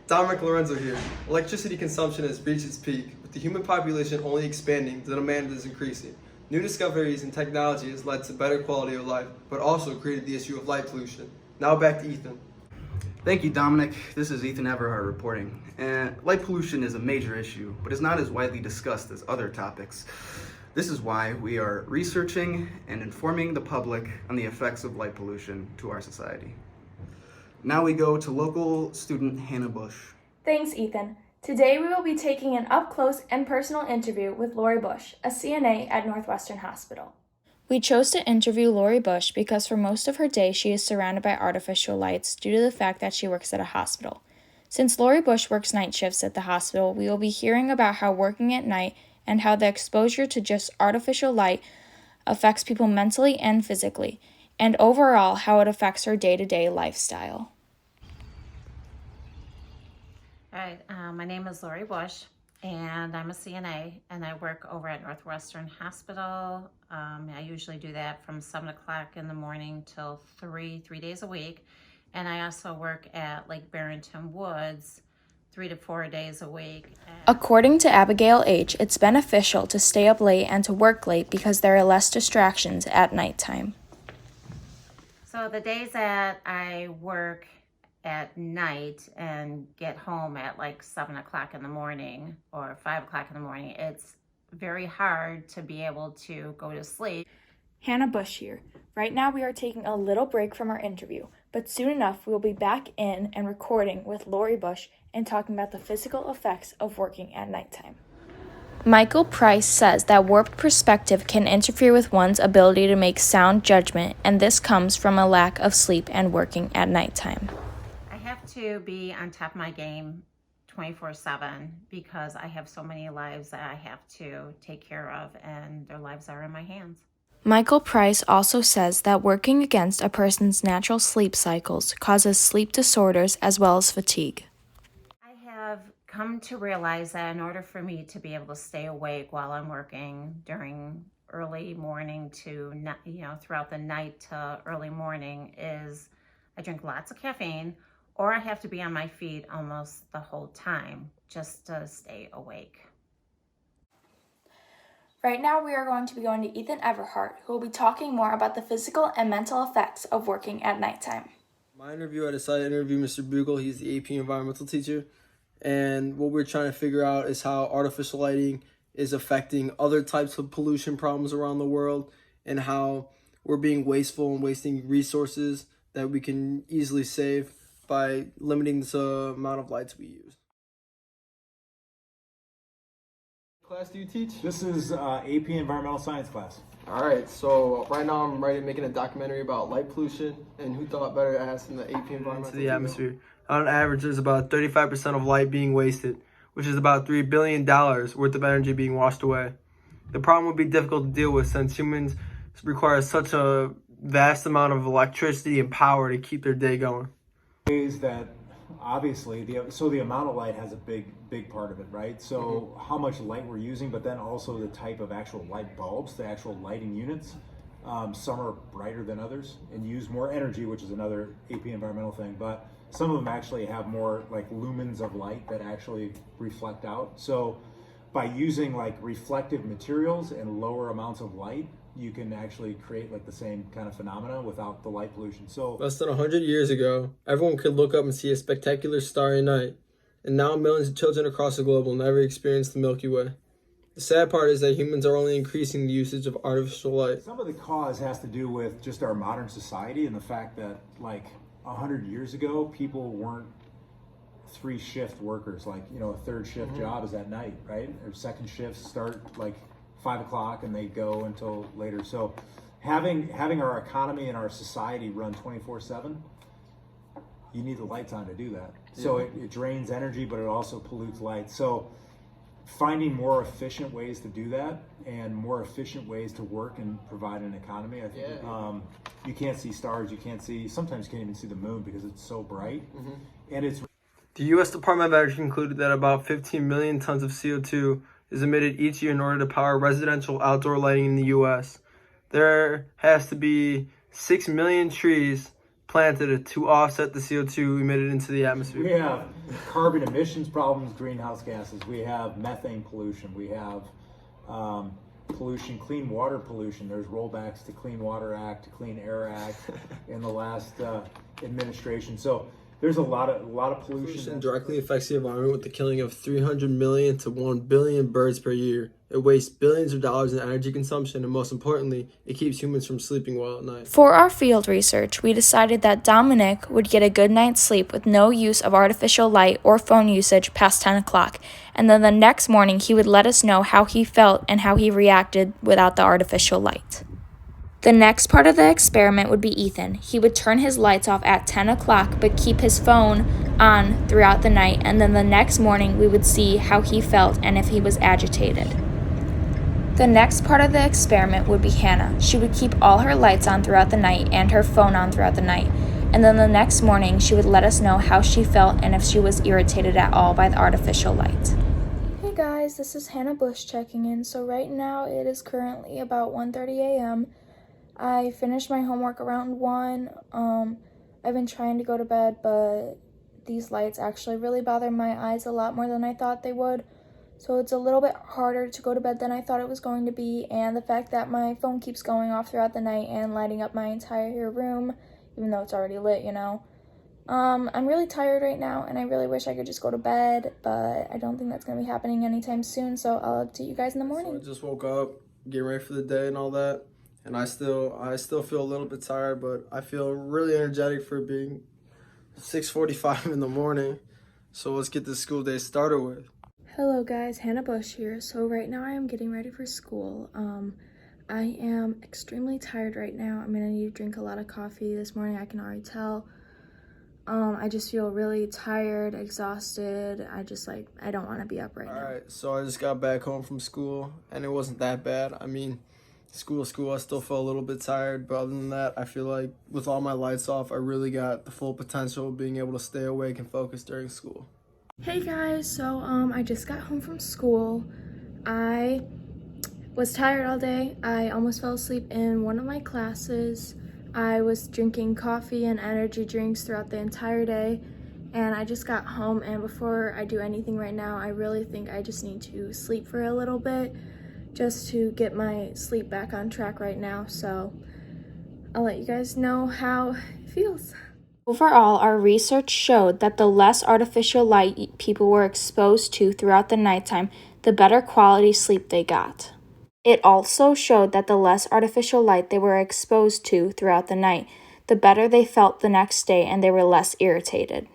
Dominic Lorenzo here. Electricity consumption has reached its peak. With the human population only expanding, the demand is increasing. New discoveries and technology has led to better quality of life, but also created the issue of light pollution. Now back to Ethan. Thank you, Dominic. This is Ethan Everhart reporting. Light pollution is a major issue, but is not as widely discussed as other topics. This is why we are researching and informing the public on the effects of light pollution to our society. Now we go to local student Hannah Bush. Thanks, Ethan. Today we will be taking an up-close and personal interview with Lori Bush, a CNA at Northwestern Hospital. We chose to interview Lori Bush because for most of her day she is surrounded by artificial lights due to the fact that she works at a hospital. Since Lori Bush works night shifts at the hospital, we will be hearing about how working at night and how the exposure to just artificial light affects people mentally and physically, and overall how it affects her day-to-day lifestyle. All right, my name is Lori Bush, and I'm a CNA, and I work over at Northwestern Hospital. I usually do that from 7 o'clock in the morning till 3 days a week. And I also work at Lake Barrington Woods 3 to 4 days a week. According to Abigail H., it's beneficial to stay up late and to work late because there are less distractions at nighttime. So the days that I work at night and get home at like 7 o'clock in the morning or 5 o'clock in the morning, it's very hard to be able to go to sleep. Hannah Bush here. Right now we are taking a little break from our interview, but soon enough we will be back in and recording with Lori Bush and talking about the physical effects of working at nighttime. Michael Price says that warped perspective can interfere with one's ability to make sound judgment, and this comes from a lack of sleep and working at nighttime. I have to be on top of my game 24/7 because I have so many lives that I have to take care of, and their lives are in my hands. Michael Price also says that working against a person's natural sleep cycles causes sleep disorders as well as fatigue. I have come to realize that in order for me to be able to stay awake while I'm working during early morning to, throughout the night to early morning is I drink lots of caffeine, or I have to be on my feet almost the whole time just to stay awake. Right now we are going to be going to Ethan Everhart, who will be talking more about the physical and mental effects of working at nighttime. My interview, I decided to interview Mr. Bugle. He's the AP environmental teacher. And what we're trying to figure out is how artificial lighting is affecting other types of pollution problems around the world and how we're being wasteful and wasting resources that we can easily save by limiting the amount of lights we use. What class do you teach? This is AP Environmental Science class. All right, so right now I'm making a documentary about light pollution, and who thought better to ask than the AP environmental to the atmosphere. On average, there's about 35% of light being wasted, which is about $3 billion worth of energy being washed away. The problem would be difficult to deal with since humans require such a vast amount of electricity and power to keep their day going. Ways that obviously the amount of light has a big part of it, right? So how much light we're using, but then also the type of actual light bulbs, the actual lighting units. Some are brighter than others and use more energy, which is another AP environmental thing, but some of them actually have more like lumens of light that actually reflect out. So by using like reflective materials and lower amounts of light, you can actually create like the same kind of phenomena without the light pollution. So less than 100 years ago, everyone could look up and see a spectacular starry night, and now millions of children across the globe will never experience the Milky Way. The sad part is that humans are only increasing the usage of artificial light. some of the cause has to do with just our modern society and the fact that like 100 years ago, people weren't 3-shift workers. Like, a third shift job is at night, right? Or second shifts start like 5 o'clock and they go until later. So having our economy and our society run 24/7, you need the lights on to do that. So it drains energy, but it also pollutes light. So finding more efficient ways to do that and more efficient ways to work and provide an economy. I think you can't see stars, sometimes you can't even see the moon because it's so bright. And it's The U.S. Department of Energy concluded that about 15 million tons of CO2 is emitted each year in order to power residential outdoor lighting in the U.S. There has to be 6 million trees planted to offset the CO2 emitted into the atmosphere? We have carbon emissions problems, greenhouse gases. We have methane pollution. We have pollution, clean water pollution. There's rollbacks to Clean Water Act, to Clean Air Act in the last administration. So there's a lot of pollution. Directly affects the environment with the killing of 300 million to 1 billion birds per year. It wastes billions of dollars in energy consumption, and most importantly, it keeps humans from sleeping well at night. For our field research, we decided that Dominic would get a good night's sleep with no use of artificial light or phone usage past 10 o'clock, and then the next morning he would let us know how he felt and how he reacted without the artificial light. The next part of the experiment would be Ethan. He would turn his lights off at 10 o'clock but keep his phone on throughout the night, and then the next morning we would see how he felt and if he was agitated. The next part of the experiment would be Hannah. She would keep all her lights on throughout the night and her phone on throughout the night, and then the next morning she would let us know how she felt and if she was irritated at all by the artificial light. Hey guys, this is Hannah Bush checking in. So right now it is currently about 1:30 a.m. I finished my homework around 1. I've been trying to go to bed, but these lights actually really bother my eyes a lot more than I thought they would. So it's a little bit harder to go to bed than I thought it was going to be, and the fact that my phone keeps going off throughout the night and lighting up my entire room, even though it's already lit, you know. I'm really tired right now, and I really wish I could just go to bed, but I don't think that's going to be happening anytime soon, so I'll update you guys in the morning. So I just woke up, getting ready for the day and all that, and I still feel a little bit tired, but I feel really energetic for being 6:45 in the morning. So let's get this school day started with. Hello guys, Hannah Bush here. So right now I am getting ready for school. I am extremely tired right now. I'm gonna need to drink a lot of coffee this morning, I can already tell. I just feel really tired, exhausted. I don't want to be up right now. Alright, so I just got back home from school and it wasn't that bad. I mean, school, I still felt a little bit tired, but other than that, I feel like with all my lights off, I really got the full potential of being able to stay awake and focus during school. Hey guys, so I just got home from school. I was tired all day. I almost fell asleep in one of my classes. I was drinking coffee and energy drinks throughout the entire day, and I just got home, and before I do anything right now, I really think I just need to sleep for a little bit just to get my sleep back on track right now. So I'll let you guys know how it feels. Overall, our research showed that the less artificial light people were exposed to throughout the nighttime, the better quality sleep they got. It also showed that the less artificial light they were exposed to throughout the night, the better they felt the next day and they were less irritated.